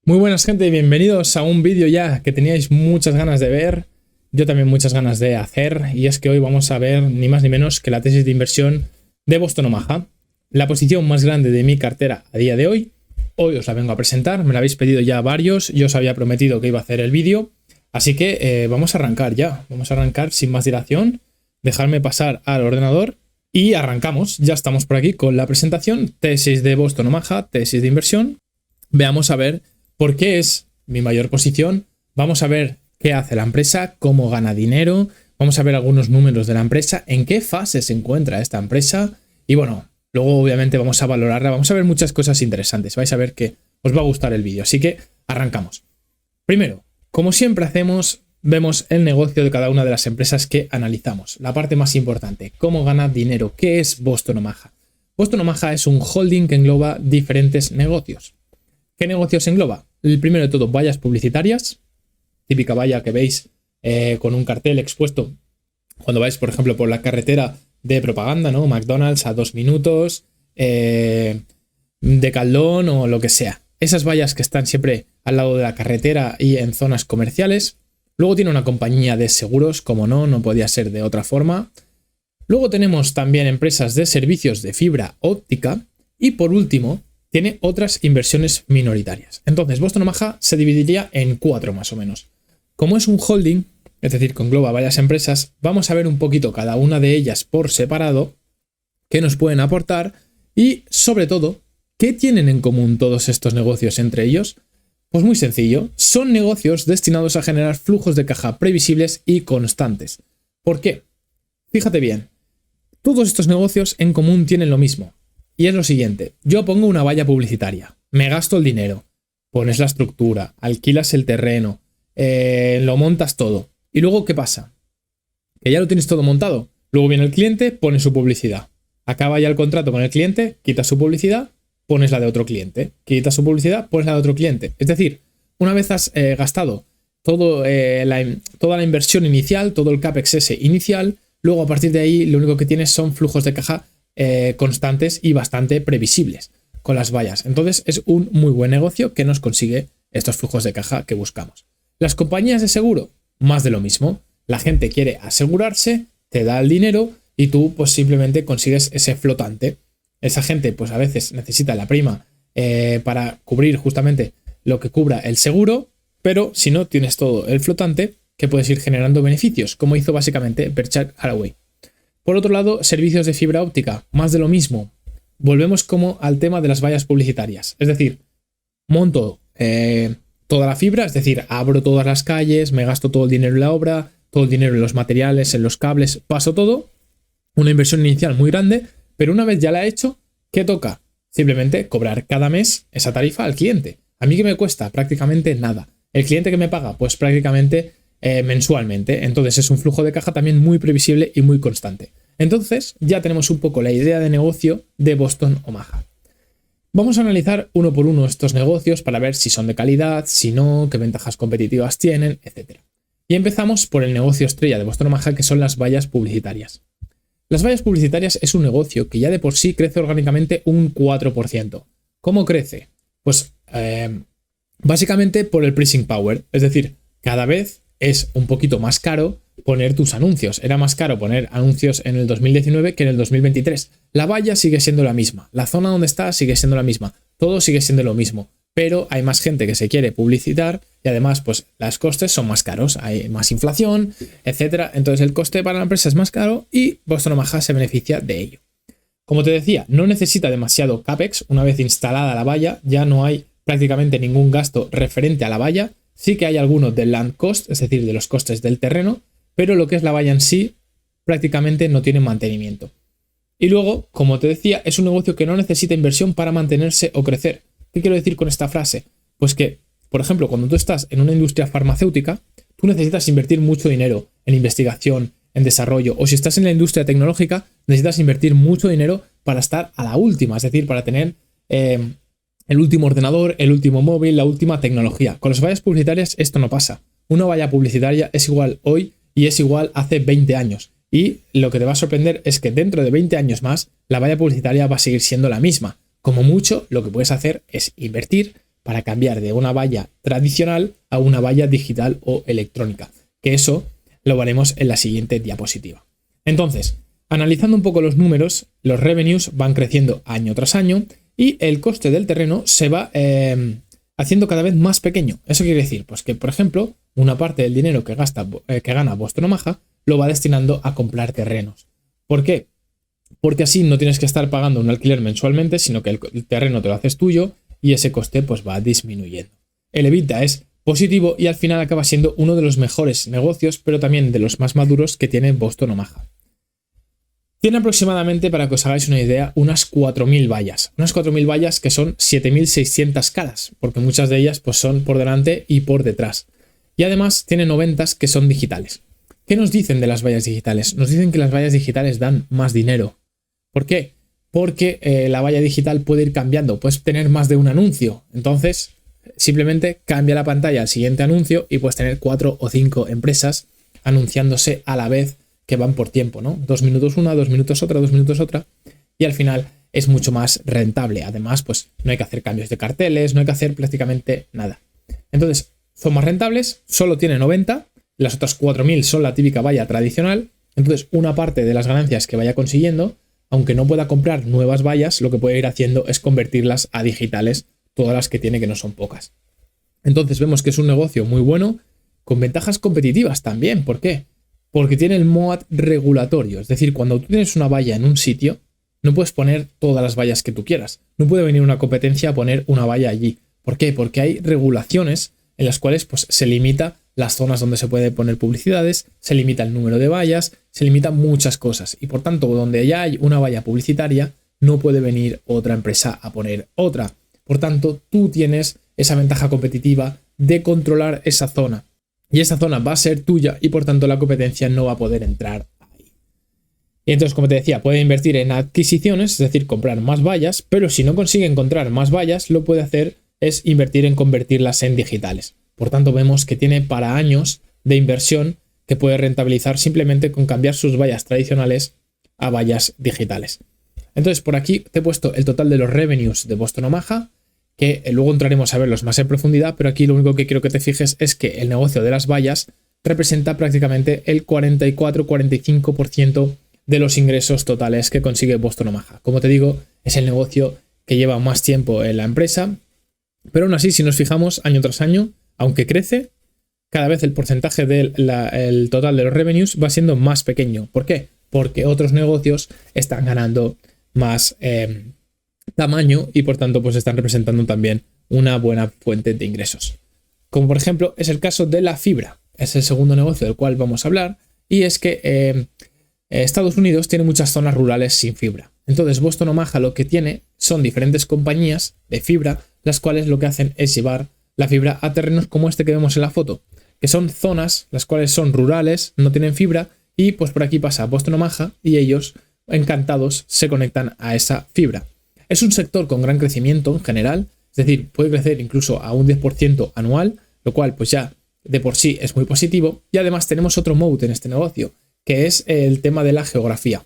Muy buenas gente, bienvenidos a un vídeo ya que teníais muchas ganas de ver, yo también muchas ganas de hacer, y es que hoy vamos a ver ni más ni menos que la tesis de inversión de Boston Omaha, la posición más grande de mi cartera a día de hoy. Hoy os la vengo a presentar, me la habéis pedido ya varios, yo os había prometido que iba a hacer el vídeo, así que vamos a arrancar ya, vamos a arrancar sin más dilación, dejarme pasar al ordenador y arrancamos. Ya estamos por aquí con la presentación, tesis de Boston Omaha, tesis de inversión. Veamos a ver por qué es mi mayor posición, vamos a ver qué hace la empresa, cómo gana dinero, vamos a ver algunos números de la empresa, en qué fase se encuentra esta empresa y bueno, luego obviamente vamos a valorarla, vamos a ver muchas cosas interesantes, vais a ver que os va a gustar el vídeo, así que arrancamos. Primero, como siempre hacemos, vemos el negocio de cada una de las empresas que analizamos, la parte más importante, cómo gana dinero, qué es Boston Omaha. Boston Omaha es un holding que engloba diferentes negocios. ¿Qué negocios engloba? El primero de todo, vallas publicitarias, típica valla que veis con un cartel expuesto cuando vais, por ejemplo, por la carretera de propaganda, ¿no? McDonald's a 2 minutos, Decathlon o lo que sea. Esas vallas que están siempre al lado de la carretera y en zonas comerciales. Luego tiene una compañía de seguros, como no podía ser de otra forma. Luego tenemos también empresas de servicios de fibra óptica y por último tiene otras inversiones minoritarias. Entonces, Boston Omaha se dividiría en 4 más o menos. Como es un holding, es decir, que engloba varias empresas, vamos a ver un poquito cada una de ellas por separado, qué nos pueden aportar y, sobre todo, qué tienen en común todos estos negocios entre ellos. Pues muy sencillo, son negocios destinados a generar flujos de caja previsibles y constantes. ¿Por qué? Fíjate bien, todos estos negocios en común tienen lo mismo. Y es lo siguiente, yo pongo una valla publicitaria, me gasto el dinero, pones la estructura, alquilas el terreno, lo montas todo. ¿Y luego qué pasa? Que ya lo tienes todo montado. Luego viene el cliente, pone su publicidad. Acaba ya el contrato con el cliente, quitas su publicidad, pones la de otro cliente. Quitas su publicidad, pones la de otro cliente. Es decir, una vez has gastado toda la inversión inicial, todo el CAPEX ese inicial, luego a partir de ahí lo único que tienes son flujos de caja constantes y bastante previsibles con las vallas. Entonces es un muy buen negocio que nos consigue estos flujos de caja que buscamos. Las compañías de seguro, más de lo mismo. La gente quiere asegurarse, te da el dinero y tú pues simplemente consigues ese flotante. Esa gente pues a veces necesita la prima para cubrir justamente lo que cubra el seguro, pero si no tienes todo el flotante que puedes ir generando beneficios, como hizo básicamente Berkshire Hathaway. Por otro lado, servicios de fibra óptica, más de lo mismo. Volvemos como al tema de las vallas publicitarias. Es decir, monto toda la fibra, es decir, abro todas las calles, me gasto todo el dinero en la obra, todo el dinero en los materiales, en los cables, paso todo. Una inversión inicial muy grande, pero una vez ya la he hecho, ¿qué toca? Simplemente cobrar cada mes esa tarifa al cliente. ¿A mí qué me cuesta? Prácticamente nada. ¿El cliente que me paga? Pues prácticamente mensualmente. Entonces es un flujo de caja también muy previsible y muy constante. Entonces ya tenemos un poco la idea de negocio de Boston Omaha. Vamos a analizar uno por uno estos negocios para ver si son de calidad, si no, qué ventajas competitivas tienen, etc. Y empezamos por el negocio estrella de Boston Omaha, que son las vallas publicitarias. Las vallas publicitarias es un negocio que ya de por sí crece orgánicamente un 4%. ¿Cómo crece? Pues básicamente por el pricing power, es decir, cada vez es un poquito más caro poner tus anuncios. Era más caro poner anuncios en el 2019 que en el 2023. La valla sigue siendo la misma. La zona donde está sigue siendo la misma. Todo sigue siendo lo mismo. Pero hay más gente que se quiere publicitar y además pues los costes son más caros. Hay más inflación, etc. Entonces el coste para la empresa es más caro y Boston Omaha se beneficia de ello. Como te decía, no necesita demasiado CAPEX. Una vez instalada la valla ya no hay prácticamente ningún gasto referente a la valla. Sí que hay algunos del land cost, es decir, de los costes del terreno, pero lo que es la valla en sí prácticamente no tiene mantenimiento. Y luego, como te decía, es un negocio que no necesita inversión para mantenerse o crecer. ¿Qué quiero decir con esta frase? Pues que, por ejemplo, cuando tú estás en una industria farmacéutica, tú necesitas invertir mucho dinero en investigación, en desarrollo, o si estás en la industria tecnológica, necesitas invertir mucho dinero para estar a la última, es decir, para tener el último ordenador, el último móvil, la última tecnología. Con las vallas publicitarias esto no pasa. Una valla publicitaria es igual hoy y es igual hace 20 años. Y lo que te va a sorprender es que dentro de 20 años más, la valla publicitaria va a seguir siendo la misma. Como mucho, lo que puedes hacer es invertir para cambiar de una valla tradicional a una valla digital o electrónica, que eso lo veremos en la siguiente diapositiva. Entonces, analizando un poco los números, los revenues van creciendo año tras año y el coste del terreno se va haciendo cada vez más pequeño. Eso quiere decir, pues que, por ejemplo, una parte del dinero que gana Boston Omaha lo va destinando a comprar terrenos. ¿Por qué? Porque así no tienes que estar pagando un alquiler mensualmente, sino que el terreno te lo haces tuyo y ese coste pues va disminuyendo. El EBITDA es positivo y al final acaba siendo uno de los mejores negocios, pero también de los más maduros que tiene Boston Omaha. Tiene aproximadamente, para que os hagáis una idea, unas 4.000 vallas. Unas 4.000 vallas que son 7.600 caras, porque muchas de ellas pues, son por delante y por detrás. Y además tiene 90 que son digitales. ¿Qué nos dicen de las vallas digitales? Nos dicen que las vallas digitales dan más dinero. ¿Por qué? Porque la valla digital puede ir cambiando, puedes tener más de un anuncio. Entonces, simplemente cambia la pantalla al siguiente anuncio y puedes tener 4 o 5 empresas anunciándose a la vez que van por tiempo, ¿no? 2 minutos una, 2 minutos otra, 2 minutos otra. Y al final es mucho más rentable. Además, pues no hay que hacer cambios de carteles, no hay que hacer prácticamente nada. Entonces, son más rentables, solo tiene 90, las otras 4.000 son la típica valla tradicional. Entonces, una parte de las ganancias que vaya consiguiendo, aunque no pueda comprar nuevas vallas, lo que puede ir haciendo es convertirlas a digitales, todas las que tiene, que no son pocas. Entonces vemos que es un negocio muy bueno, con ventajas competitivas también. ¿Por qué? Porque tiene el MOAT regulatorio. Es decir, cuando tú tienes una valla en un sitio, no puedes poner todas las vallas que tú quieras. No puede venir una competencia a poner una valla allí. ¿Por qué? Porque hay regulaciones en las cuales pues, se limita las zonas donde se puede poner publicidades, se limita el número de vallas, se limitan muchas cosas. Y por tanto, donde ya hay una valla publicitaria, no puede venir otra empresa a poner otra. Por tanto, tú tienes esa ventaja competitiva de controlar esa zona. Y esa zona va a ser tuya y por tanto la competencia no va a poder entrar ahí. Y entonces, como te decía, puede invertir en adquisiciones, es decir, comprar más vallas, pero si no consigue encontrar más vallas, lo puede hacer es invertir en convertirlas en digitales. Por tanto, vemos que tiene para años de inversión que puede rentabilizar simplemente con cambiar sus vallas tradicionales a vallas digitales. Entonces, por aquí te he puesto el total de los revenues de Boston Omaha, que luego entraremos a verlos más en profundidad, pero aquí lo único que quiero que te fijes es que el negocio de las vallas representa prácticamente el 44-45% de los ingresos totales que consigue Boston Omaha. Como te digo, es el negocio que lleva más tiempo en la empresa, pero aún así, si nos fijamos año tras año, aunque crece, cada vez el porcentaje del total de los revenues va siendo más pequeño. ¿Por qué? Porque otros negocios están ganando más tamaño y por tanto pues están representando también una buena fuente de ingresos. Como por ejemplo es el caso de la fibra. Es el segundo negocio del cual vamos a hablar y es que Estados Unidos tiene muchas zonas rurales sin fibra. Entonces Boston Omaha lo que tiene son diferentes compañías de fibra, las cuales lo que hacen es llevar la fibra a terrenos como este que vemos en la foto, que son zonas las cuales son rurales, no tienen fibra y pues por aquí pasa Boston Omaha y ellos encantados se conectan a esa fibra. Es un sector con gran crecimiento en general, es decir, puede crecer incluso a un 10% anual, lo cual pues ya de por sí es muy positivo. Y además tenemos otro moat en este negocio, que es el tema de la geografía.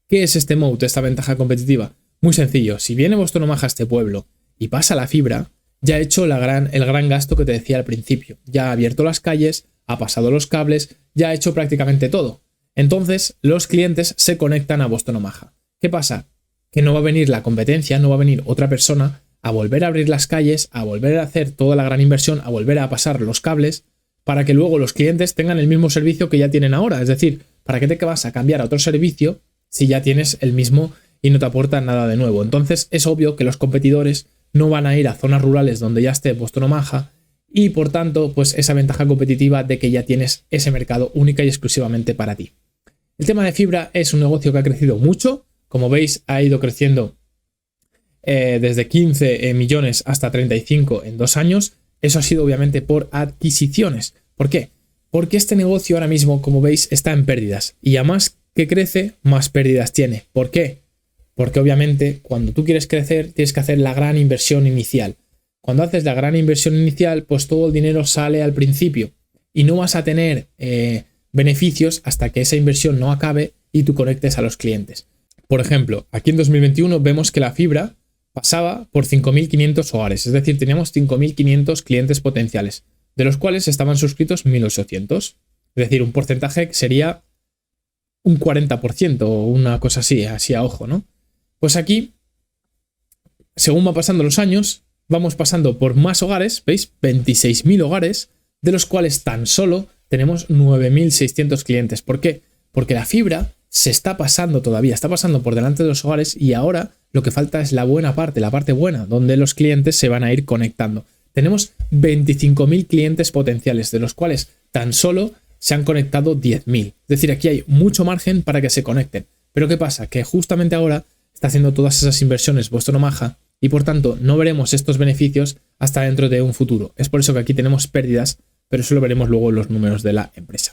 ¿Qué es este moat, esta ventaja competitiva? Muy sencillo, si viene Boston Omaha a este pueblo y pasa la fibra, ya ha hecho el gran gasto que te decía al principio. Ya ha abierto las calles, ha pasado los cables, ya ha hecho prácticamente todo. Entonces los clientes se conectan a Boston Omaha. ¿Qué pasa? Que no va a venir la competencia, no va a venir otra persona a volver a abrir las calles, a volver a hacer toda la gran inversión, a volver a pasar los cables, para que luego los clientes tengan el mismo servicio que ya tienen ahora. Es decir, ¿para qué te vas a cambiar a otro servicio si ya tienes el mismo y no te aporta nada de nuevo? Entonces es obvio que los competidores no van a ir a zonas rurales donde ya esté Boston Omaha y por tanto pues esa ventaja competitiva de que ya tienes ese mercado única y exclusivamente para ti. El tema de fibra es un negocio que ha crecido mucho. Como veis, ha ido creciendo desde 15 millones hasta 35 en 2 años. Eso ha sido obviamente por adquisiciones. ¿Por qué? Porque este negocio ahora mismo, como veis, está en pérdidas. Y a más que crece, más pérdidas tiene. ¿Por qué? Porque obviamente cuando tú quieres crecer, tienes que hacer la gran inversión inicial. Cuando haces la gran inversión inicial, pues todo el dinero sale al principio. Y no vas a tener beneficios hasta que esa inversión no acabe y tú conectes a los clientes. Por ejemplo, aquí en 2021 vemos que la fibra pasaba por 5.500 hogares, es decir, teníamos 5.500 clientes potenciales, de los cuales estaban suscritos 1.800. Es decir, un porcentaje que sería un 40% o una cosa así a ojo, ¿no? Pues aquí, según va pasando los años, vamos pasando por más hogares, ¿veis? 26.000 hogares, de los cuales tan solo tenemos 9.600 clientes. ¿Por qué? Porque la fibra se está pasando todavía, está pasando por delante de los hogares y ahora lo que falta es la buena parte, la parte buena, donde los clientes se van a ir conectando. Tenemos 25.000 clientes potenciales, de los cuales tan solo se han conectado 10.000. Es decir, aquí hay mucho margen para que se conecten. Pero ¿qué pasa? Que justamente ahora está haciendo todas esas inversiones Boston Omaha y por tanto no veremos estos beneficios hasta dentro de un futuro. Es por eso que aquí tenemos pérdidas, pero eso lo veremos luego en los números de la empresa.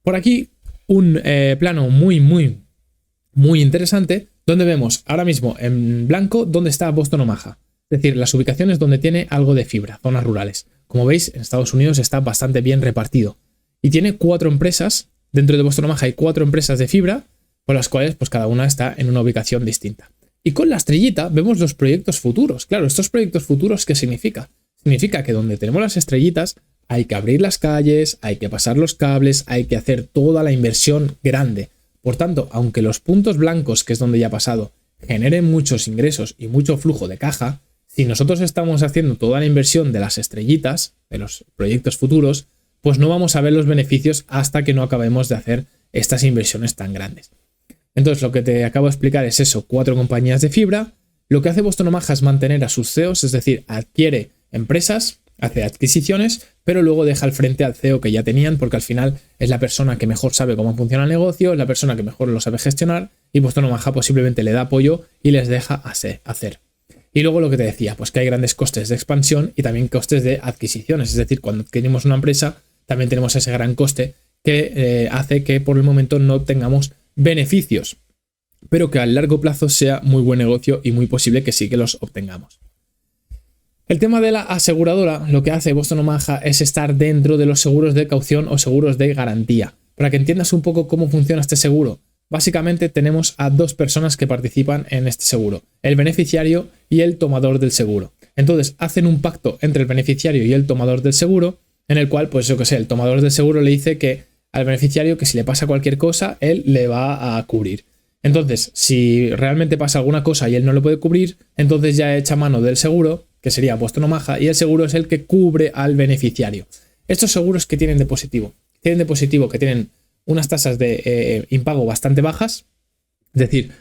Por aquí un plano muy interesante donde vemos ahora mismo en blanco dónde está Boston Omaha. Es decir, las ubicaciones donde tiene algo de fibra, zonas rurales. Como veis, en Estados Unidos está bastante bien repartido. Y tiene 4 empresas, dentro de Boston Omaha hay 4 empresas de fibra, con las cuales pues cada una está en una ubicación distinta. Y con la estrellita vemos los proyectos futuros. Claro, estos proyectos futuros, ¿qué significa? Significa que donde tenemos las estrellitas hay que abrir las calles, hay que pasar los cables, hay que hacer toda la inversión grande. Por tanto, aunque los puntos blancos, que es donde ya ha pasado, generen muchos ingresos y mucho flujo de caja, si nosotros estamos haciendo toda la inversión de las estrellitas, de los proyectos futuros, pues no vamos a ver los beneficios hasta que no acabemos de hacer estas inversiones tan grandes. Entonces, lo que te acabo de explicar es eso, 4 compañías de fibra. Lo que hace Boston Omaha es mantener a sus CEOs, es decir, adquiere empresas, hace adquisiciones, pero luego deja al frente al CEO que ya tenían, porque al final es la persona que mejor sabe cómo funciona el negocio, es la persona que mejor lo sabe gestionar, y Boston Omaha posiblemente le da apoyo y les deja hacer. Y luego lo que te decía, pues que hay grandes costes de expansión y también costes de adquisiciones, es decir, cuando adquirimos una empresa también tenemos ese gran coste que hace que por el momento no tengamos beneficios, pero que a largo plazo sea muy buen negocio y muy posible que sí que los obtengamos. El tema de la aseguradora, lo que hace Boston Omaha es estar dentro de los seguros de caución o seguros de garantía. Para que entiendas un poco cómo funciona este seguro, básicamente tenemos a 2 personas que participan en este seguro, el beneficiario y el tomador del seguro. Entonces hacen un pacto entre el beneficiario y el tomador del seguro, en el cual, pues yo que sé, el tomador del seguro le dice que al beneficiario que si le pasa cualquier cosa, él le va a cubrir. Entonces, si realmente pasa alguna cosa y él no lo puede cubrir, entonces ya echa mano del seguro, que sería Boston Omaha, y el seguro es el que cubre al beneficiario. Estos seguros que tienen de positivo que tienen unas tasas de impago bastante bajas, es decir,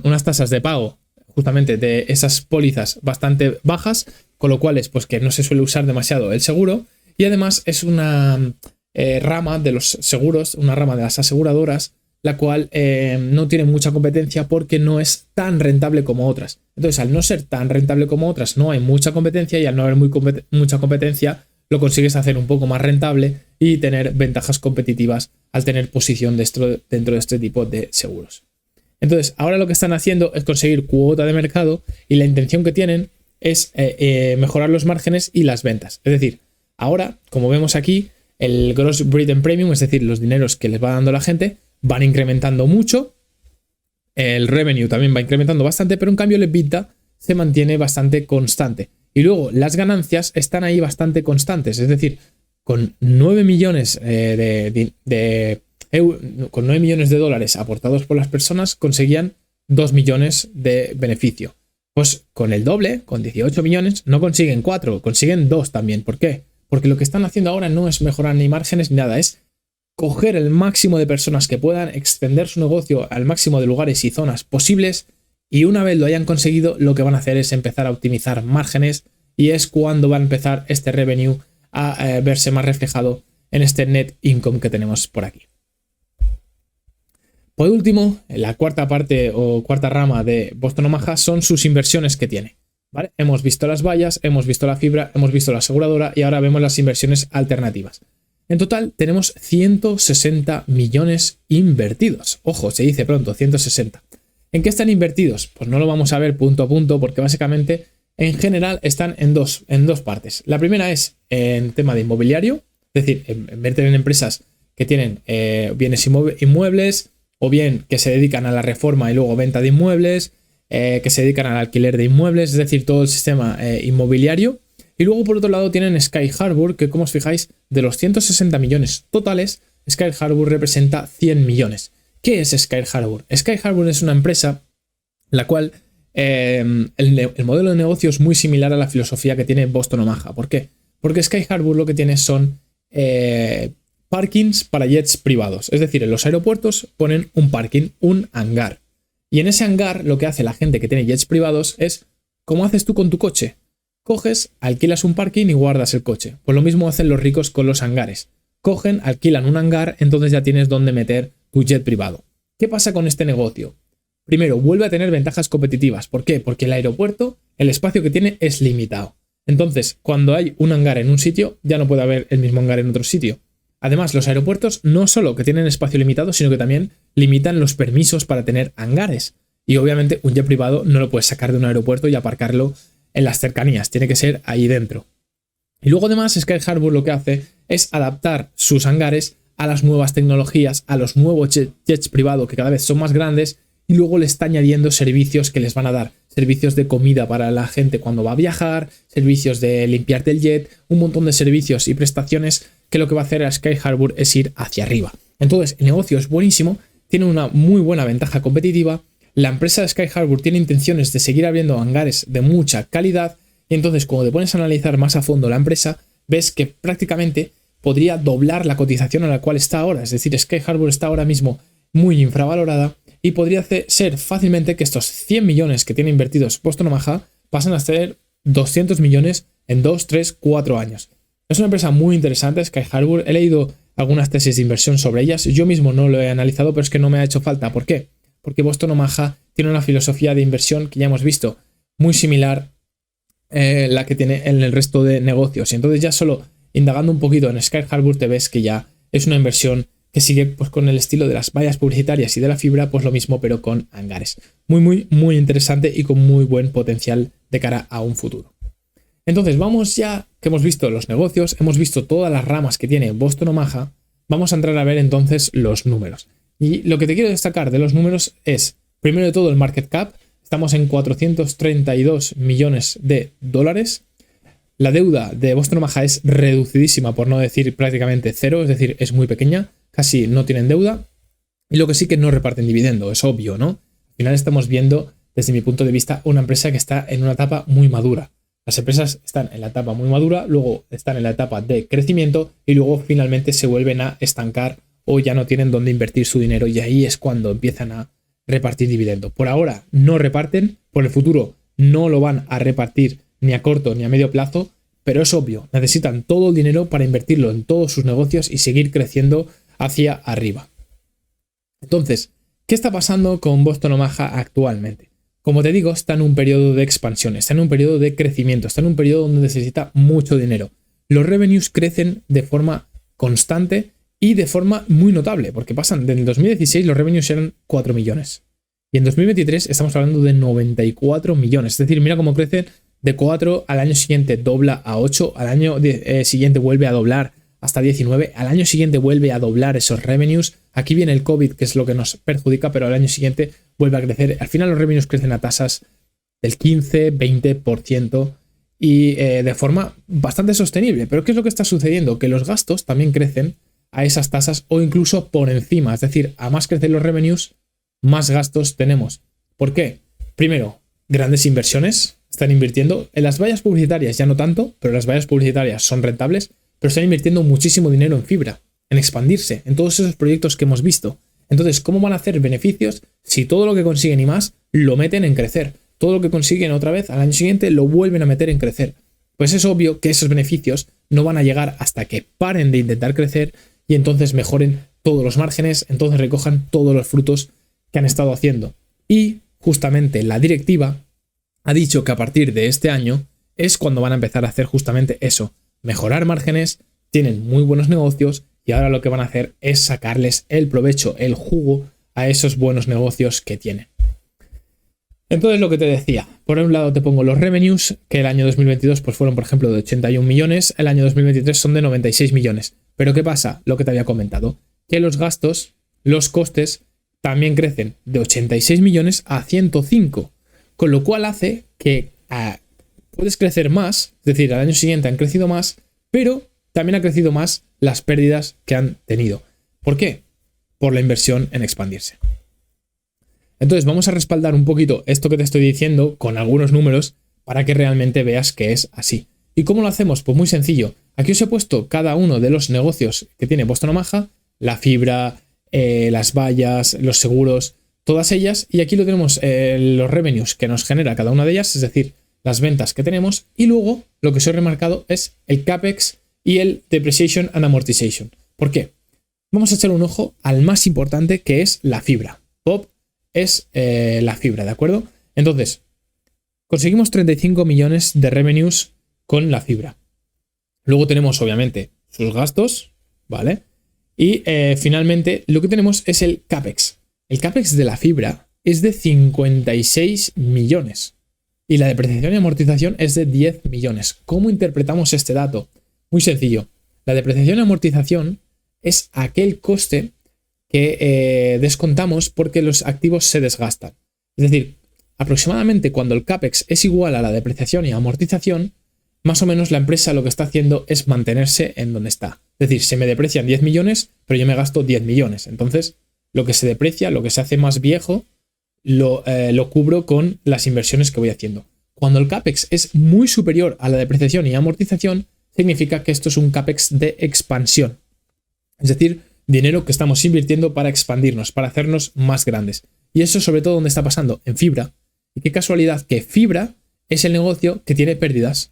unas tasas de pago justamente de esas pólizas bastante bajas, con lo cual es pues que no se suele usar demasiado el seguro, y además es una rama de los seguros, una rama de las aseguradoras, la cual no tiene mucha competencia porque no es tan rentable como otras. Entonces, al no ser tan rentable como otras, no hay mucha competencia, y al no haber mucha competencia, lo consigues hacer un poco más rentable y tener ventajas competitivas al tener posición dentro de este tipo de seguros. Entonces, ahora lo que están haciendo es conseguir cuota de mercado, y la intención que tienen es mejorar los márgenes y las ventas. Es decir, ahora, como vemos aquí, el Gross Written Premium, es decir, los dineros que les va dando la gente, van incrementando mucho, el revenue también va incrementando bastante, pero en cambio el EBITDA se mantiene bastante constante. Y luego las ganancias están ahí bastante constantes, es decir, con 9 millones con 9 millones de dólares aportados por las personas conseguían 2 millones de beneficio. Pues con el doble, con 18 millones, no consiguen 4, consiguen 2 también. ¿Por qué? Porque lo que están haciendo ahora no es mejorar ni márgenes ni nada, es coger el máximo de personas que puedan, extender su negocio al máximo de lugares y zonas posibles, y una vez lo hayan conseguido, lo que van a hacer es empezar a optimizar márgenes, y es cuando va a empezar este revenue a verse más reflejado en este net income que tenemos por aquí. Por último, la cuarta parte o cuarta rama de Boston Omaha son sus inversiones que tiene. ¿Vale? Hemos visto las vallas, hemos visto la fibra, hemos visto la aseguradora y ahora vemos las inversiones alternativas. En total tenemos 160 millones invertidos. Ojo, se dice pronto, 160. ¿En qué están invertidos? Pues no lo vamos a ver punto a punto, porque básicamente en general están en dos partes. La primera es en tema de inmobiliario, es decir, invertir en empresas que tienen bienes inmuebles, o bien que se dedican a la reforma y luego venta de inmuebles, que se dedican al alquiler de inmuebles, es decir, todo el sistema inmobiliario. Y luego por otro lado tienen Sky Harbor, que como os fijáis, de los 160 millones totales, Sky Harbor representa 100 millones. ¿Qué es Sky Harbor? Sky Harbor es una empresa la cual el modelo de negocio es muy similar a la filosofía que tiene Boston Omaha. ¿Por qué? Porque Sky Harbor lo que tiene son parkings para jets privados. Es decir, en los aeropuertos ponen un parking, un hangar. Y en ese hangar lo que hace la gente que tiene jets privados es, ¿cómo haces tú con tu coche? Coges, alquilas un parking y guardas el coche. Pues lo mismo hacen los ricos con los hangares. Cogen, alquilan un hangar, entonces ya tienes donde meter tu jet privado. ¿Qué pasa con este negocio? Primero, vuelve a tener ventajas competitivas. ¿Por qué? Porque el aeropuerto, el espacio que tiene es limitado. Entonces, cuando hay un hangar en un sitio, ya no puede haber el mismo hangar en otro sitio. Además, los aeropuertos no solo que tienen espacio limitado, sino que también limitan los permisos para tener hangares. Y obviamente un jet privado no lo puedes sacar de un aeropuerto y aparcarlo en las cercanías, tiene que ser ahí dentro. Y luego además Sky Harbor lo que hace es adaptar sus hangares a las nuevas tecnologías, a los nuevos jets privados que cada vez son más grandes, y luego le está añadiendo servicios que les van a dar. Servicios de comida para la gente cuando va a viajar, servicios de limpiarte el jet, un montón de servicios y prestaciones que lo que va a hacer a Sky Harbor es ir hacia arriba. Entonces el negocio es buenísimo, tiene una muy buena ventaja competitiva. La empresa de Sky Harbor tiene intenciones de seguir abriendo hangares de mucha calidad, y entonces cuando te pones a analizar más a fondo la empresa, ves que prácticamente podría doblar la cotización a la cual está ahora. Es decir, Sky Harbor está ahora mismo muy infravalorada y podría ser fácilmente que estos 100 millones que tiene invertidos Boston Omaha pasen a ser 200 millones en 2, 3, 4 años. Es una empresa muy interesante, Sky Harbor. He leído algunas tesis de inversión sobre ellas. Yo mismo no lo he analizado, pero es que no me ha hecho falta. ¿Por qué? Porque Boston Omaha tiene una filosofía de inversión que ya hemos visto, muy similar la que tiene en el resto de negocios. Y entonces ya solo indagando un poquito en Sky Harbor te ves que ya es una inversión que sigue pues con el estilo de las vallas publicitarias y de la fibra, pues lo mismo pero con hangares. Muy interesante y con muy buen potencial de cara a un futuro. Entonces vamos, ya que hemos visto los negocios, hemos visto todas las ramas que tiene Boston Omaha, vamos a entrar a ver entonces los números. Y lo que te quiero destacar de los números es, primero de todo, el market cap. Estamos en 432 millones de dólares. La deuda de Boston Omaha es reducidísima, por no decir prácticamente cero, es decir, es muy pequeña, casi no tienen deuda. Y lo que sí que no reparten dividendo, es obvio, ¿no? Al final estamos viendo, desde mi punto de vista, una empresa que está en una etapa muy madura. Las empresas están en la etapa muy madura, luego están en la etapa de crecimiento y luego finalmente se vuelven a estancar o ya no tienen dónde invertir su dinero, y ahí es cuando empiezan a repartir dividendo. Por ahora no reparten, por el futuro no lo van a repartir ni a corto ni a medio plazo, pero es obvio, necesitan todo el dinero para invertirlo en todos sus negocios y seguir creciendo hacia arriba. Entonces, ¿qué está pasando con Boston Omaha actualmente? Como te digo, está en un periodo de expansión, está en un periodo de crecimiento, está en un periodo donde necesita mucho dinero. Los revenues crecen de forma constante y de forma muy notable, porque pasan, en 2016 los revenues eran 4 millones. Y en 2023 estamos hablando de 94 millones. Es decir, mira cómo crece de 4, al año siguiente dobla a 8, al año siguiente vuelve a doblar hasta 19, al año siguiente vuelve a doblar esos revenues. Aquí viene el COVID, que es lo que nos perjudica, pero al año siguiente vuelve a crecer. Al final los revenues crecen a tasas del 15, 20% y de forma bastante sostenible. Pero ¿qué es lo que está sucediendo? Que los gastos también crecen a esas tasas o incluso por encima. Es decir, a más crecen los revenues, más gastos tenemos. ¿Por qué? Primero, grandes inversiones. Están invirtiendo en las vallas publicitarias, ya no tanto, pero las vallas publicitarias son rentables, pero están invirtiendo muchísimo dinero en fibra, en expandirse, en todos esos proyectos que hemos visto. Entonces, ¿cómo van a hacer beneficios si todo lo que consiguen y más lo meten en crecer? Todo lo que consiguen otra vez al año siguiente lo vuelven a meter en crecer. Pues es obvio que esos beneficios no van a llegar hasta que paren de intentar crecer y entonces mejoren todos los márgenes, entonces recojan todos los frutos que han estado haciendo. Y justamente la directiva ha dicho que a partir de este año es cuando van a empezar a hacer justamente eso, mejorar márgenes, tienen muy buenos negocios y ahora lo que van a hacer es sacarles el provecho, el jugo a esos buenos negocios que tienen. Entonces lo que te decía, por un lado te pongo los revenues, que el año 2022 pues fueron por ejemplo de 81 millones, el año 2023 son de 96 millones. Pero ¿qué pasa? Lo que te había comentado, que los gastos, los costes también crecen de 86 millones a 105. con lo cual hace que puedes crecer más, es decir, al año siguiente han crecido más, pero también ha crecido más las pérdidas que han tenido. ¿Por qué? Por la inversión en expandirse. Entonces vamos a respaldar un poquito esto que te estoy diciendo con algunos números para que realmente veas que es así. ¿Y cómo lo hacemos? Pues muy sencillo. Aquí os he puesto cada uno de los negocios que tiene Boston Omaha, la fibra, las vallas, los seguros, todas ellas, y aquí lo tenemos los revenues que nos genera cada una de ellas, es decir, las ventas que tenemos, y luego lo que os he remarcado es el CAPEX y el Depreciation and Amortization. ¿Por qué? Vamos a echar un ojo al más importante, que es la fibra. Bob es la fibra, ¿de acuerdo? Entonces, conseguimos 35 millones de revenues con la fibra. Luego tenemos, obviamente, sus gastos, ¿vale? Y finalmente lo que tenemos es el CAPEX. El CAPEX de la fibra es de 56 millones y la depreciación y amortización es de 10 millones. ¿Cómo interpretamos este dato? Muy sencillo. La depreciación y amortización es aquel coste que descontamos porque los activos se desgastan. Es decir, aproximadamente cuando el CAPEX es igual a la depreciación y amortización, más o menos la empresa lo que está haciendo es mantenerse en donde está. Es decir, se me deprecian 10 millones, pero yo me gasto 10 millones. Entonces, lo que se deprecia, lo que se hace más viejo, lo cubro con las inversiones que voy haciendo. Cuando el CAPEX es muy superior a la depreciación y amortización, significa que esto es un CAPEX de expansión. Es decir, dinero que estamos invirtiendo para expandirnos, para hacernos más grandes. Y eso sobre todo donde está pasando, en fibra. Y qué casualidad que fibra es el negocio que tiene pérdidas.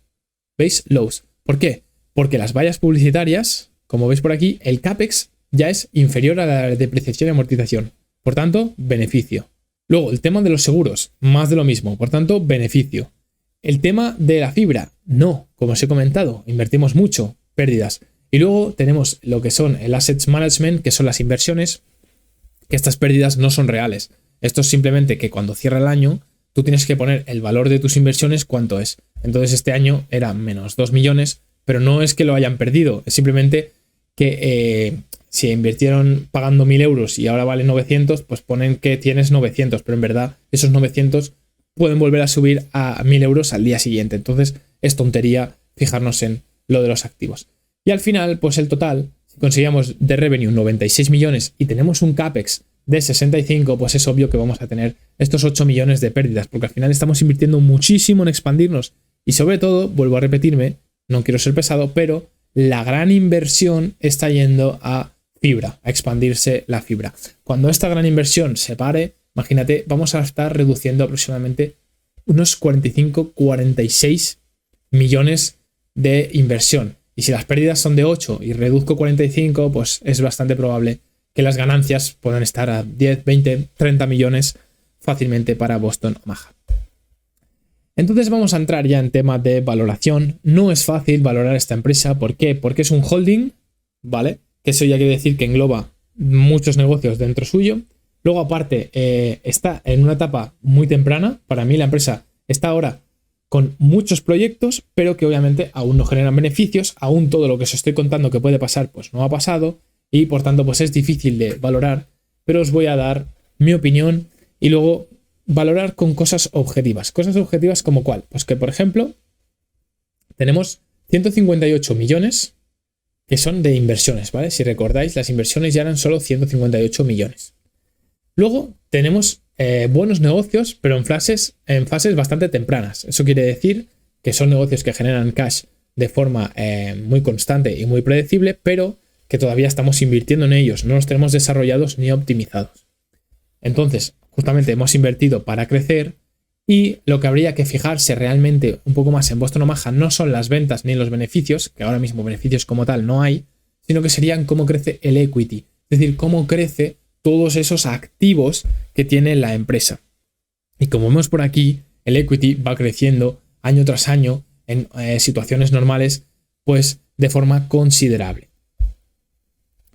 ¿Veis? Lows. ¿Por qué? Porque las vallas publicitarias, como veis por aquí, el CAPEX ya es inferior a la depreciación y amortización. Por tanto, beneficio. Luego, el tema de los seguros, más de lo mismo. Por tanto, beneficio. El tema de la fibra, no. Como os he comentado, invertimos mucho, pérdidas. Y luego tenemos lo que son el Assets Management, que son las inversiones, que estas pérdidas no son reales. Esto es simplemente que cuando cierra el año, tú tienes que poner el valor de tus inversiones cuánto es. Entonces este año era menos 2 millones, pero no es que lo hayan perdido, es simplemente que si invirtieron pagando 1.000 euros y ahora vale 900, pues ponen que tienes 900, pero en verdad esos 900 pueden volver a subir a 1.000 euros al día siguiente. Entonces es tontería fijarnos en lo de los activos. Y al final, pues el total, si conseguíamos de revenue 96 millones y tenemos un CAPEX de 65, pues es obvio que vamos a tener estos 8 millones de pérdidas, porque al final estamos invirtiendo muchísimo en expandirnos. Y sobre todo, vuelvo a repetirme, no quiero ser pesado, pero la gran inversión está yendo a fibra, a expandirse la fibra. Cuando esta gran inversión se pare, imagínate, vamos a estar reduciendo aproximadamente unos 45-46 millones de inversión. Y si las pérdidas son de 8 y reduzco 45, pues es bastante probable que las ganancias puedan estar a 10, 20, 30 millones fácilmente para Boston Omaha. Entonces vamos a entrar ya en tema de valoración. No es fácil valorar esta empresa. ¿Por qué? Porque es un holding, ¿vale? Que eso ya quiere decir que engloba muchos negocios dentro suyo. Luego aparte está en una etapa muy temprana. Para mí la empresa está ahora con muchos proyectos, pero que obviamente aún no generan beneficios. Aún todo lo que os estoy contando que puede pasar, pues no ha pasado. Y por tanto, pues es difícil de valorar. Pero os voy a dar mi opinión y luego valorar con cosas objetivas. Cosas objetivas como cuál. Pues que, por ejemplo, tenemos 158 millones que son de inversiones, ¿vale? Si recordáis, las inversiones ya eran solo 158 millones. Luego tenemos buenos negocios, pero en fases bastante tempranas. Eso quiere decir que son negocios que generan cash de forma muy constante y muy predecible, pero que todavía estamos invirtiendo en ellos. No los tenemos desarrollados ni optimizados. Entonces, justamente hemos invertido para crecer y lo que habría que fijarse realmente un poco más en Boston Omaha no son las ventas ni los beneficios, que ahora mismo beneficios como tal no hay, sino que serían cómo crece el equity, es decir, cómo crece todos esos activos que tiene la empresa. Y como vemos por aquí, el equity va creciendo año tras año en situaciones normales, pues de forma considerable.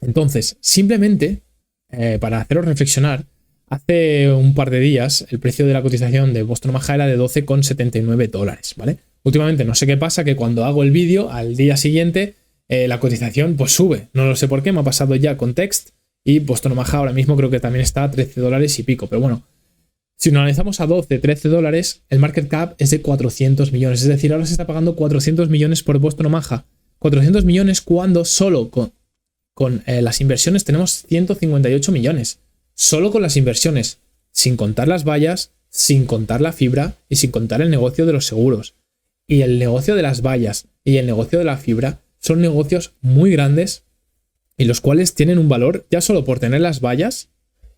Entonces, simplemente para haceros reflexionar, hace un par de días el precio de la cotización de Boston Omaha era de $12,79, ¿vale? Últimamente no sé qué pasa, que cuando hago el vídeo al día siguiente la cotización pues sube. No lo sé por qué, me ha pasado ya con Text y Boston Omaha ahora mismo creo que también está a $13 y pico. Pero bueno, Si lo analizamos a 12, 13 dólares, el market cap es de 400 millones. Es decir, ahora se está pagando 400 millones por Boston Omaha. 400 millones cuando solo con las inversiones tenemos 158 millones. Solo con las inversiones, sin contar las vallas, sin contar la fibra y sin contar el negocio de los seguros. Y el negocio de las vallas y el negocio de la fibra son negocios muy grandes y los cuales tienen un valor ya solo por tener las vallas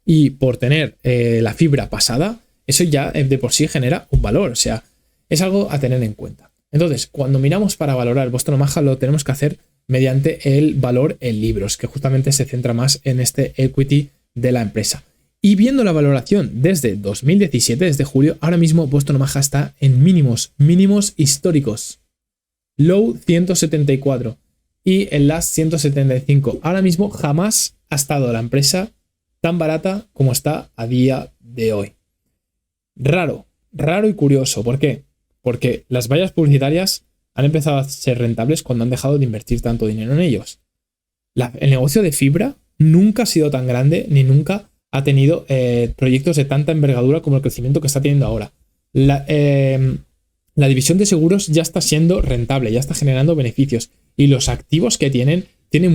y por tener la fibra pasada. Eso ya de por sí genera un valor, o sea, es algo a tener en cuenta. Entonces, cuando miramos para valorar Boston Omaha, lo tenemos que hacer mediante el valor en libros, que justamente se centra más en este equity de la empresa. Y viendo la valoración desde 2017, desde julio, ahora mismo Boston Omaha está en mínimos históricos. Low 174 y el last 175. Ahora mismo jamás ha estado la empresa tan barata como está a día de hoy. Raro y curioso. ¿Por qué? Porque las vallas publicitarias han empezado a ser rentables cuando han dejado de invertir tanto dinero en ellos. El negocio de fibra nunca ha sido tan grande ni nunca ha tenido proyectos de tanta envergadura como el crecimiento que está teniendo ahora. La división de seguros ya está siendo rentable, ya está generando beneficios y los activos que tienen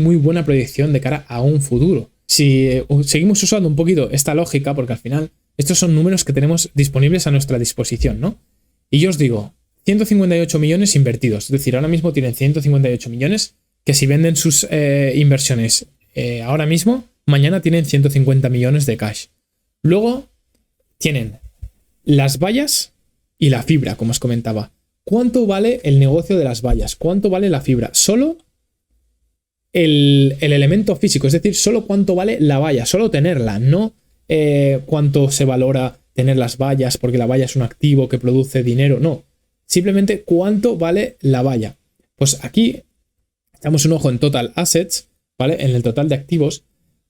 muy buena proyección de cara a un futuro. Si seguimos usando un poquito esta lógica, porque al final estos son números que tenemos disponibles a nuestra disposición, ¿no? Y yo os digo, 158 millones invertidos, es decir, ahora mismo tienen 158 millones que si venden sus inversiones ahora mismo, mañana tienen 150 millones de cash. Luego tienen las vallas y la fibra, como os comentaba. ¿Cuánto vale el negocio de las vallas? ¿Cuánto vale la fibra? Solo el elemento físico, es decir, solo cuánto vale la valla, solo tenerla, no cuánto se valora tener las vallas porque la valla es un activo que produce dinero, no. Simplemente cuánto vale la valla. Pues aquí echamos un ojo en Total Assets, ¿vale? En el total de activos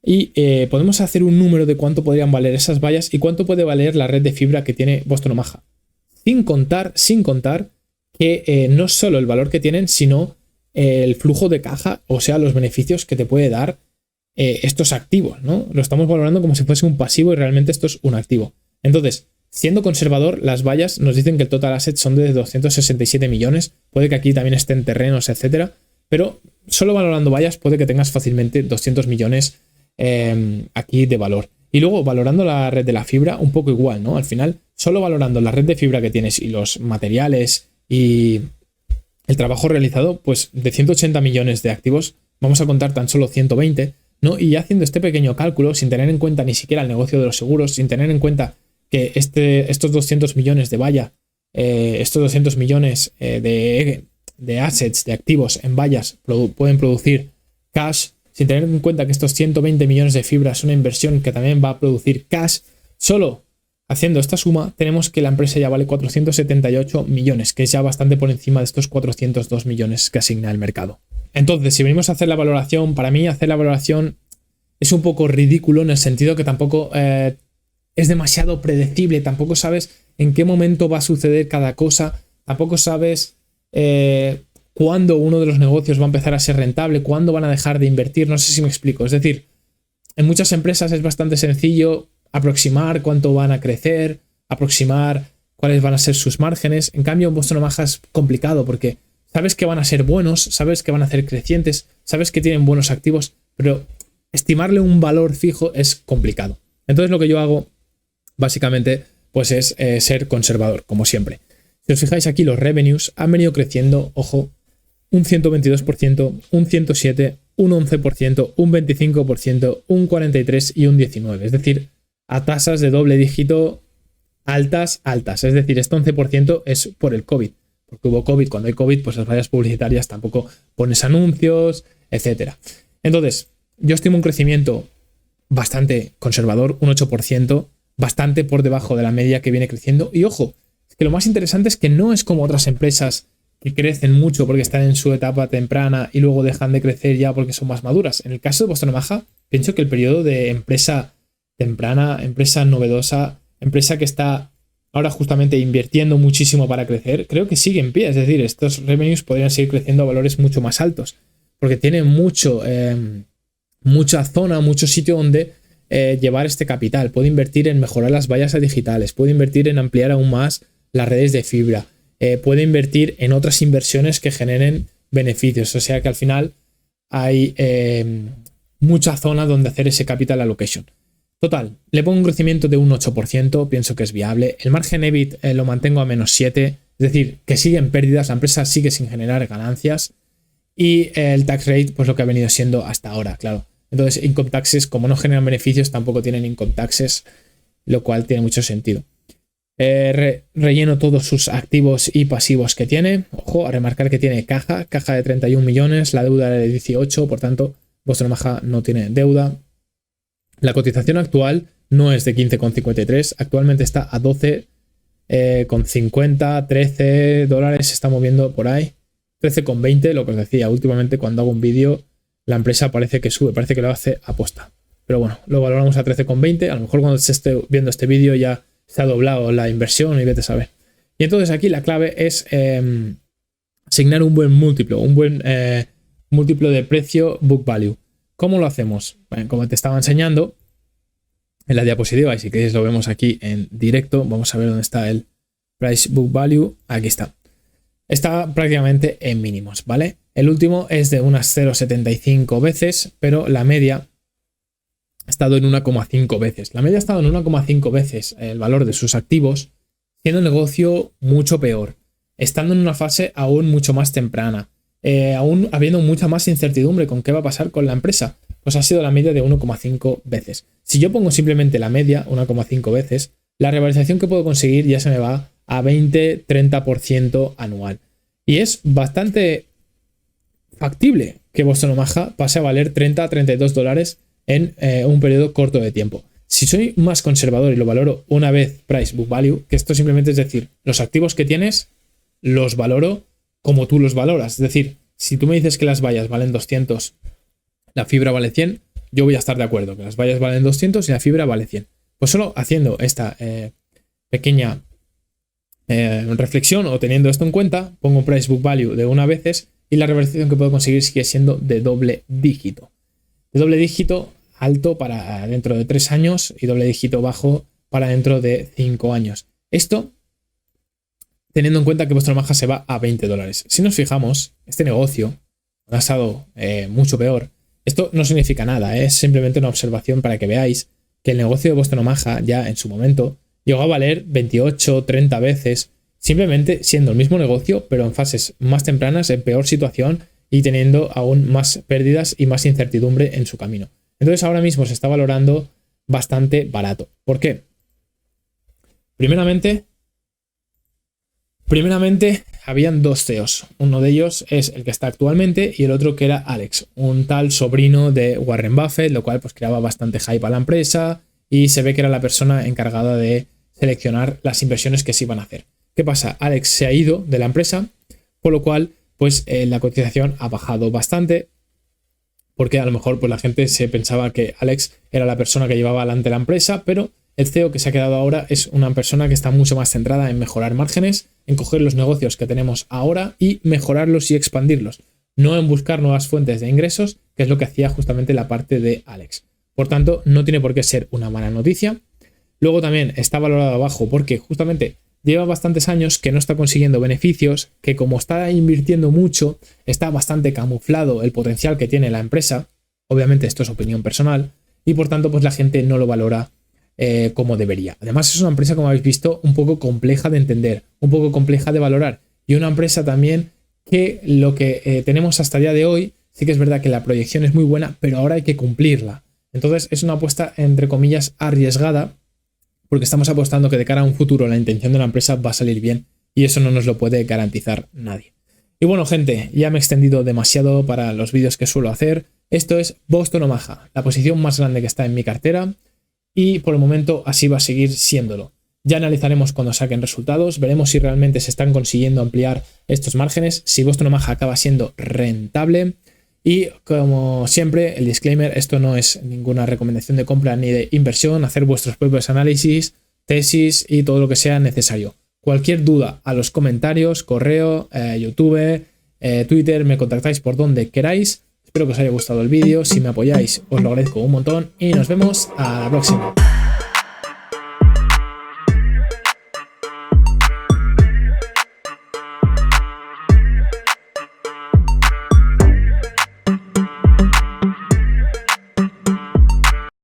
y podemos hacer un número de cuánto podrían valer esas vallas y cuánto puede valer la red de fibra que tiene Boston Omaha. Sin contar que no solo el valor que tienen, sino el flujo de caja, o sea, los beneficios que te puede dar estos activos, ¿no? Lo estamos valorando como si fuese un pasivo y realmente esto es un activo. Entonces, siendo conservador, las vallas nos dicen que el total asset son de 267 millones, puede que aquí también estén terrenos, etcétera, pero solo valorando vallas puede que tengas fácilmente 200 millones aquí de valor. Y luego valorando la red de la fibra, un poco igual, ¿no? Al final, solo valorando la red de fibra que tienes y los materiales y el trabajo realizado, pues de 180 millones de activos, vamos a contar tan solo 120, ¿no? Y haciendo este pequeño cálculo, sin tener en cuenta ni siquiera el negocio de los seguros, sin tener en cuenta que estos 200 millones de valla, estos 200 millones de assets, de activos en vallas, pueden producir cash, sin tener en cuenta que estos 120 millones de fibra es una inversión que también va a producir cash, solo haciendo esta suma tenemos que la empresa ya vale 478 millones, que es ya bastante por encima de estos 402 millones que asigna el mercado. Entonces, si venimos a hacer la valoración, para mí hacer la valoración es un poco ridículo en el sentido que tampoco es demasiado predecible, tampoco sabes en qué momento va a suceder cada cosa, tampoco sabes cuándo uno de los negocios va a empezar a ser rentable, cuándo van a dejar de invertir, no sé si me explico. Es decir, en muchas empresas es bastante sencillo aproximar cuánto van a crecer, aproximar cuáles van a ser sus márgenes. En cambio, en Boston Omaha es complicado porque sabes que van a ser buenos, sabes que van a ser crecientes, sabes que tienen buenos activos, pero estimarle un valor fijo es complicado. Entonces lo que yo hago básicamente pues es ser conservador, como siempre. Si os fijáis aquí, los revenues han venido creciendo, ojo, un 122%, un 107%, un 11%, un 25%, un 43% y un 19%. Es decir, a tasas de doble dígito altas. Es decir, este 11% es por el COVID. Porque hubo COVID, cuando hay COVID, pues las vallas publicitarias tampoco pones anuncios, etc. Entonces, yo estimo un crecimiento bastante conservador, un 8%, bastante por debajo de la media que viene creciendo. Y ojo, es que lo más interesante es que no es como otras empresas que crecen mucho porque están en su etapa temprana y luego dejan de crecer ya porque son más maduras. En el caso de Boston Omaha, pienso que el periodo de empresa temprana, empresa novedosa, empresa que está ahora justamente invirtiendo muchísimo para crecer, creo que sigue en pie. Es decir, estos revenues podrían seguir creciendo a valores mucho más altos porque tiene mucha zona, mucho sitio donde llevar este capital, puede invertir en mejorar las vallas digitales, puede invertir en ampliar aún más las redes de fibra, puede invertir en otras inversiones que generen beneficios. O sea que al final hay mucha zona donde hacer ese capital allocation. Total, le pongo un crecimiento de un 8%, pienso que es viable. El margen EBIT lo mantengo a -7, es decir, que sigue en pérdidas, la empresa sigue sin generar ganancias. Y el tax rate, pues lo que ha venido siendo hasta ahora, claro. Entonces, income taxes, como no generan beneficios, tampoco tienen income taxes, lo cual tiene mucho sentido. Relleno todos sus activos y pasivos que tiene. Ojo, a remarcar que tiene caja de 31 millones, la deuda de 18, por tanto, Boston Omaha no tiene deuda. La cotización actual no es de 15,53, actualmente está a 12,50, 13 dólares, se está moviendo por ahí. 13,20, lo que os decía, últimamente cuando hago un vídeo, la empresa parece que sube, parece que lo hace aposta. Pero bueno, lo valoramos a 13,20, a lo mejor cuando se esté viendo este vídeo ya se ha doblado la inversión y vete a saber. Y entonces aquí la clave es asignar un buen múltiplo, múltiplo de precio book value. ¿Cómo lo hacemos? Bueno, como te estaba enseñando en la diapositiva, y si queréis lo vemos aquí en directo, vamos a ver dónde está el price book value, aquí está. Está prácticamente en mínimos, ¿vale? El último es de unas 0,75 veces, pero la media ha estado en 1,5 veces. La media ha estado en 1,5 veces el valor de sus activos, siendo el negocio mucho peor, estando en una fase aún mucho más temprana, aún habiendo mucha más incertidumbre con qué va a pasar con la empresa, pues ha sido la media de 1,5 veces. Si yo pongo simplemente la media, 1,5 veces, la revalorización que puedo conseguir ya se me va a 20-30% anual. Y es bastante factible que Boston Omaha pase a valer 30-32 dólares en un periodo corto de tiempo. Si soy más conservador y lo valoro una vez price book value, que esto simplemente es decir, los activos que tienes los valoro como tú los valoras. Es decir, si tú me dices que las vallas valen 200, la fibra vale 100, yo voy a estar de acuerdo que las vallas valen 200 y la fibra vale 100. Pues solo haciendo esta pequeña reflexión o teniendo esto en cuenta, pongo price book value de una veces y la revalorización que puedo conseguir sigue siendo de doble dígito. De doble dígito alto para dentro de 3 años y doble dígito bajo para dentro de 5 años. Esto teniendo en cuenta que Boston Omaha se va a 20 dólares. Si nos fijamos, este negocio ha estado mucho peor. Esto no significa nada, es simplemente una observación para que veáis que el negocio de Boston Omaha ya en su momento llegó a valer 28, 30 veces, simplemente siendo el mismo negocio, pero en fases más tempranas, en peor situación y teniendo aún más pérdidas y más incertidumbre en su camino. Entonces ahora mismo se está valorando bastante barato. ¿Por qué? Primeramente, habían dos CEOs. Uno de ellos es el que está actualmente y el otro que era Alex, un tal sobrino de Warren Buffett, lo cual pues creaba bastante hype a la empresa y se ve que era la persona encargada de seleccionar las inversiones que se iban a hacer. ¿Qué pasa? Alex se ha ido de la empresa, por lo cual pues la cotización ha bajado bastante, porque a lo mejor pues la gente se pensaba que Alex era la persona que llevaba adelante la empresa, pero el CEO que se ha quedado ahora es una persona que está mucho más centrada en mejorar márgenes, en coger los negocios que tenemos ahora y mejorarlos y expandirlos, no en buscar nuevas fuentes de ingresos, que es lo que hacía justamente la parte de Alex. Por tanto, no tiene por qué ser una mala noticia. Luego también está valorado abajo porque justamente lleva bastantes años que no está consiguiendo beneficios, que como está invirtiendo mucho, está bastante camuflado el potencial que tiene la empresa. Obviamente esto es opinión personal y por tanto pues la gente no lo valora como debería. Además es una empresa, como habéis visto, un poco compleja de entender, un poco compleja de valorar y una empresa también que lo que tenemos hasta el día de hoy, sí que es verdad que la proyección es muy buena, pero ahora hay que cumplirla. Entonces es una apuesta entre comillas arriesgada porque estamos apostando que de cara a un futuro la intención de la empresa va a salir bien y eso no nos lo puede garantizar nadie. Y bueno, gente, ya me he extendido demasiado para los vídeos que suelo hacer. Esto es Boston Omaha, la posición más grande que está en mi cartera. Y por el momento así va a seguir siéndolo. Ya analizaremos cuando saquen resultados, veremos si realmente se están consiguiendo ampliar estos márgenes, si Boston Omaha acaba siendo rentable. Y como siempre, el disclaimer, esto no es ninguna recomendación de compra ni de inversión, hacer vuestros propios análisis, tesis y todo lo que sea necesario. Cualquier duda a los comentarios, correo, YouTube, Twitter, me contactáis por donde queráis. Espero que os haya gustado el vídeo. Si me apoyáis, os lo agradezco un montón y nos vemos a la próxima.